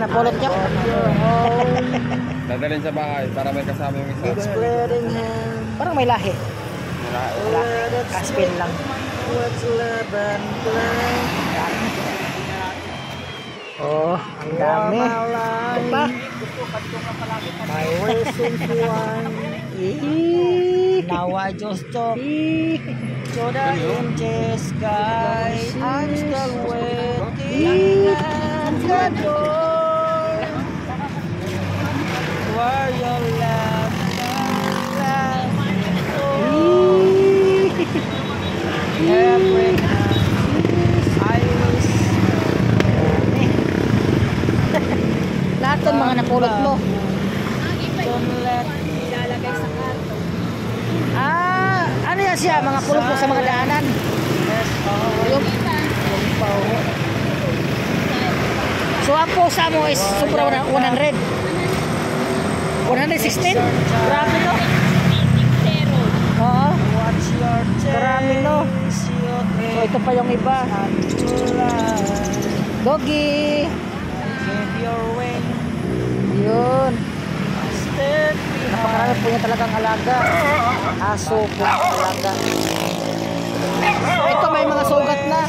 napulot niyo? Dadalhin sa bahay para may kasama yung isa. Spreading hand. Parang may lahi. Wala. Caspin lang. What's love and Oh, ang dami. Ito pa. my racing one. Now I just talk to the empty sky. I'm still waiting at the door where your love every night I wish Lahat ng mga napulot mo. don't let Ilalagay sa karto. Ano yan siya? Mga pulot mo sa mga daanan. Yung pao. So ang pusa mo is sobra 100. 116? Grabe no? Oo. watch your Marami no. So ito pa yung iba. Doggy. Give your wing, Yun. step Napakarami po niya talagang alaga. Aso po alaga. Ito may mga sugat na.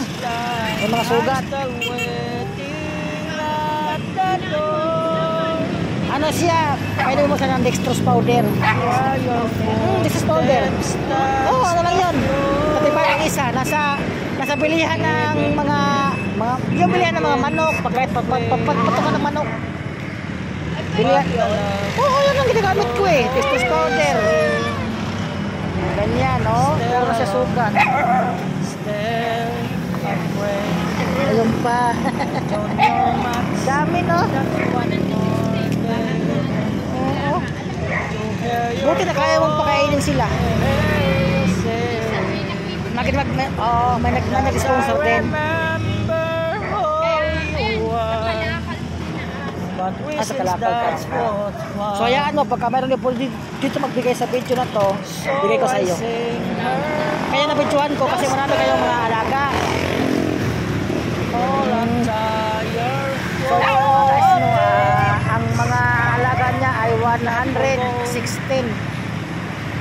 May mga sugat. still waiting at the door. Ano siya? Pwede mo siya ng dextrose powder. Where your Dextrose powder. footsteps Oo, ano lang yun. Pati pa yung isa. Nasa bilihan ng mga yung bilihan ng mga manok. Pagpatukan ng manok. Bilihan. Oo, yun ang ginagamit ko eh. Dextrose powder. Ganyan, no? Puro siya sugat. still afraid. Ayun pa. Don't know much Dami, no? Oo. Buti na kaya mong pakainin sila. May nag-sponsor din. Sa Kalapag ka. So hayaan mo, pagka mayroon yung dito magbigay sa video na to, bigay ko sa iyo. Kaya nabidyohan ko kasi marami kayong mga alaga. So guys, no, ang mga alaga niya ay 116.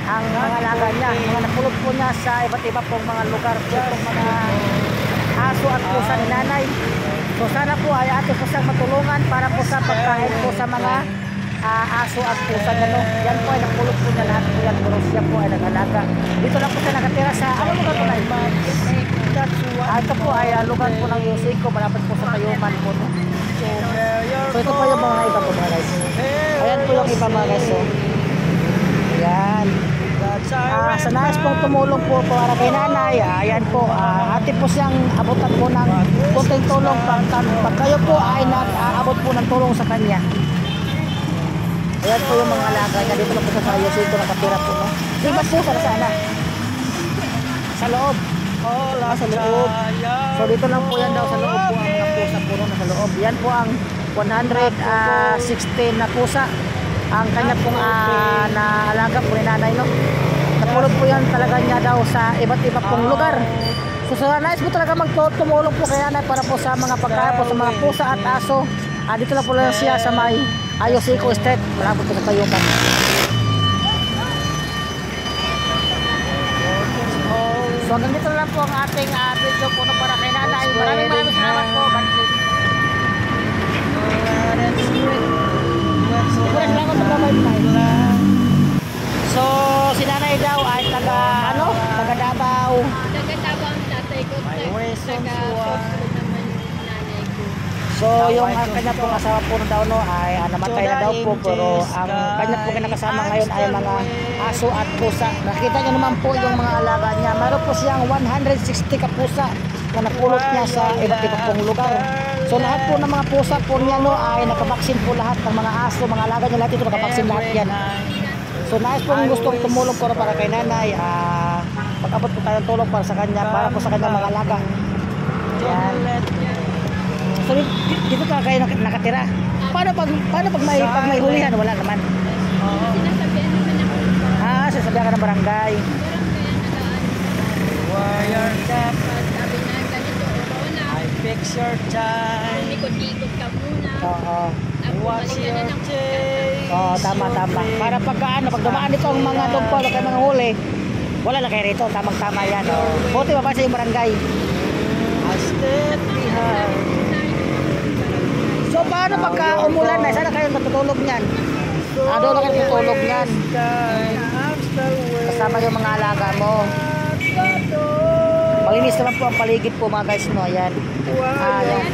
Ang mga alaga niya, mga napulot po niya sa iba't iba pong mga lugar. Itong mga aso at pusa ni nanay. So sana po ay ate po siyang matulungan para po sa pagkain po sa mga aso at pusa niya. No? Yan po ay napulot po niya lahat po yan. Pero siya po ay nag-alaga. Dito lang po siya nakatira sa, ano lugar po na? Ito po ay lugar po ng Yosiko. Malapit po sa Tayuman po. No? So ito po yung mga iba po mga guys. Ayan po yung iba mga guys. So, ayan. Sa nais pong tumulong po para kay nanay, ayan po, ate po siyang abutan po ng kunting tulong pag kayo po ay nag-aabot po ng tulong sa kanya. Ayan po yung mga alaga niya. Dito lang po sa Yosito nakatira po. No? Iba po sa sana. Sa loob. Sa loob. So dito lang po yan daw sa loob po ang mga pusa puro na sa loob. Yan po ang 116 na pusa. Ang kanya pong naalaga po ni nanay, no? Napulot po yan talaga niya daw sa iba't iba pong lugar. So sa nais po talaga magtumulong po kay nanay para po sa mga pagkain po sa mga pusa at aso. Dito lang po lang siya sa may Yosiko Street. Malapit po sa Tayuman. So hanggang dito lang po ang ating video po para kay nanay. Maraming salamat po. So si nanay daw ay taga Davao. Taga Davao ang tatay ko. So yung kanya pong asawa po daw no ay namatay na daw po, pero ang kanya po kinakasama ngayon ay mga aso at pusa. Nakita niyo naman po yung mga alaga niya. Meron po siyang 160 ka pusa na napulot niya sa iba't ibang pong lugar. So lahat po ng mga pusa po niya no ay nakabaksin po lahat ng mga aso, mga alaga niya lahat ito nakabaksin lahat yan. So nais po gustong tumulong po para kay nanay. Pag-abot po tayong tulong para sa kanya, para po sa kanyang mga alaga. Yan. So dito ka kayo nakatira. Paano pag may hulihan? Wala naman. Sinasabihan naman ako. Sasabihan ka ng barangay. Sabi na ganito, corona. fix your time. Ikot-ikot ka muna. Oo. Tapos What's balik ka na your ng taste? Oo, tama. Para pagka pag dumaan dito ang mga dog polo kay mga huli, wala na kayo rito, tamang-tama yan. Oh. Buti pa sa yung barangay. I step behind. So paano pagka umulan na, sana kayo natutulog niyan? Doon na kayo natutulog niyan. I'm still waiting. Kasama yung mga alaga mo. Malinis naman po ang paligid po mga guys, no? Ayan. Ayan.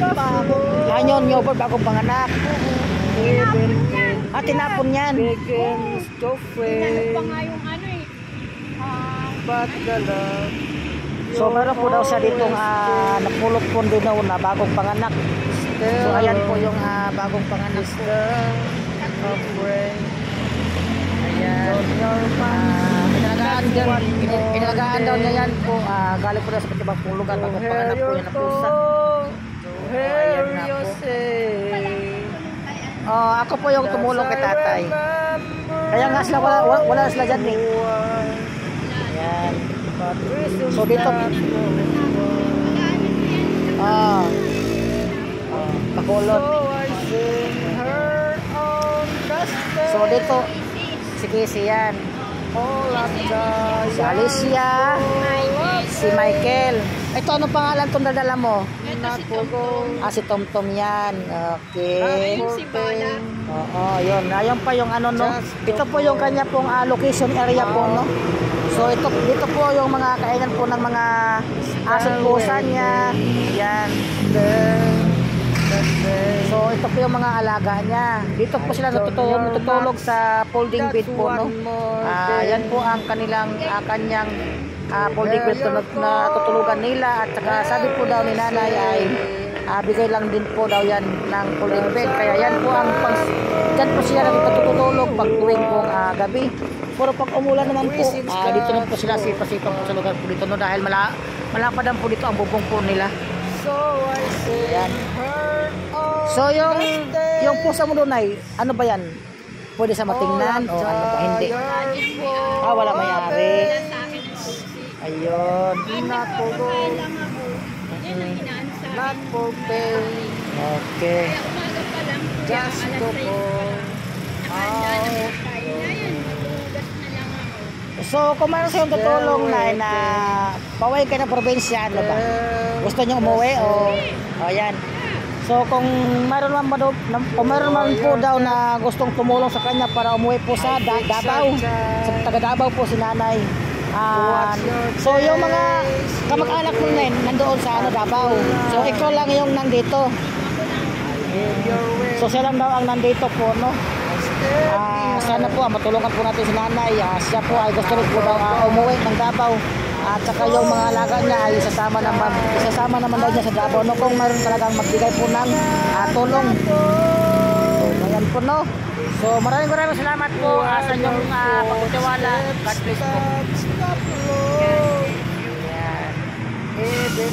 Ano pa ako eh. Yan yun, yogurt bagong panganak. Tinapon yan. Begins to Tinanong pa fade, nga yung ano eh. but the love So meron po daw siya ditong napulot po din daw na bagong panganak. So ayan po yung bagong panganak po. Ayan. Inalagaan daw niya yan po. Galing po daw sa patibang pulugan. Bagong panganak po yan na pusa. Ayan na po. Ako po yung tumulong kay tatay. Kaya nga sila wala sila dyan eh. Ayan. So dito pakulot. So dito si Casey yan. Si Alicia, si Michael. Ito ano pangalan itong dadala mo? Ito si Tom. Si Tom Tom yan. Okay. Yung si Bala. Oo, yun. Ayun pa yung ano, no? Ito po yung kanya pong location area po, no? So, dito po yung mga kainan po ng mga aso't pusa niya. Yan. So, ito po yung mga alaga niya. Dito po sila natutulog sa folding bed po, no? Yan po ang kanyang folding bed na tutulugan nila. At saka sabi po daw ni nanay ay bigay lang din po daw yan ng folding bed. Kaya yan po dyan po sila natutulog pag tuwing pong gabi. Pero pag umulan naman po, dito na po sila sipa-sipa po sa lugar po dito, no? Dahil malapadan po dito ang bubong po nila. Ayan. So yung pusa mo doon ay ano ba yan? Pwede sa matingnan o ano ba? Hindi. Wala may-ari. Sa akin ang susi. Ayun. Lang ako. Yan ang inaano sa akin. Okay. Kaya umaga pa lang. Kaya alas 6 pa lang. Nakahanda na po tayo. Ngayon, maghugas na lang ako. So kung mayroon sa'yong tutulong na paway ka ng probinsya, ano ba? Gusto niyo umuwi o ayan. So kung mayroon man po daw na gustong tumulong sa kanya para umuwi po sa Davao, sa taga Davao po si nanay. So yung mga kamag-anak mo na nandoon sa Davao. So ikaw lang yung nandito. So siya lang daw ang nandito po, no? Sana po matulungan po natin si nanay. Siya po ay gusto rin po daw umuwi ng Davao. At saka yung mga alaga niya ay isasama naman daw niya sa Davao, no? Kung mayroon talagang magbigay po ng tulong. So ayan po, no? So maraming salamat po sa inyong pagtitiwala. God bless po. Ayan.